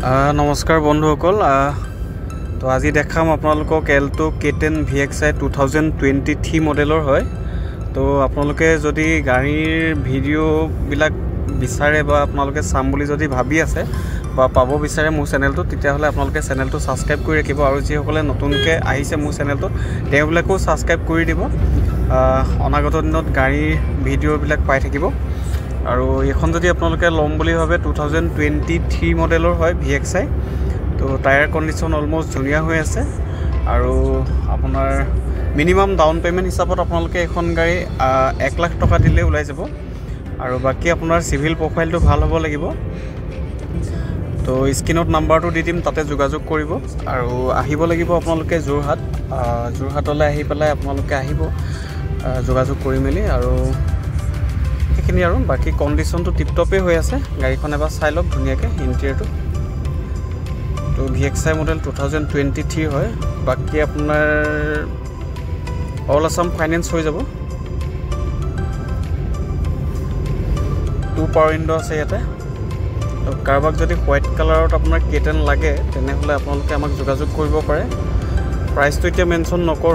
নমস্কাৰ বন্ধুসকল তো আজি দেখাম আপোনালোকক এল্টো K10 VXi 2023 মডেলৰ হয় তো আপোনালোকে যদি গাড়ীৰ ভিডিঅ'বিলাক বিচাৰে বা আপোনালোকে চাম বুলি যদি ভাবি আছে বা পাব বিচাৰে মোৰ চেনেলটো তেতিয়াহ'লে আপোনালোকে চেনেলটো সাবস্ক্ৰাইব কৰি ৰাখিব আৰু যিসকলে নতুনকৈ আহিছে মোৰ চেনেলটো তেওঁলোকেও সাবস্ক্ৰাইব কৰি দিব অনাগত দিনত গাড়ীৰ ভিডিঅ'বিলাক পাই থাকিব আৰু এখন যদি আপোনালোকে লম বুলি ভাবে 2023 মডেলৰ হয় VXi তো টায়াৰ কন্ডিশন অলমোস্ট ধুনিয়া হৈ আছে আৰু আপোনাৰ মিনিমাম ডাউন পেমেন্ট হিচাপত আপোনালোকে এখন গাড়ী 1 লাখ টকা দিলে ওলাই যাব আৰু বাকি আপোনাৰ সিভিল প্ৰফাইলটো ভাল হ'ব লাগিব তো স্ক্ৰিনত নাম্বাৰটো দি দিম তাতে যোগাযোগ কৰিব আৰু আহিব লাগিব আপোনালোকে যোৰহাটলৈ আহি পেলাই আপোনালোকে আহিব যোগাযোগ কৰি মেলি আৰু এখিনি আৰু বাকি কন্ডিশনটো টিপটপে হৈ আছে গাড়ীখন এবাৰ চাই লওক ধুনিয়াকে ইন্টেৰিয়ৰটো তো VXi মডেল 2023 হয় বাকি আপোনাৰ অল আসাম ফাইনান্স হৈ যাব 2 পাৱাৰ উইন্ডো আছে ইয়াতে তো কাৰবাক যদি হোৱাইট কালাৰত আপোনাৰ K10 লাগে তেনেহলে আপোনালোকে আমাক যোগাযোগ কৰিব পাৰে প্ৰাইচটো এতিয়া মেনশন নকৰ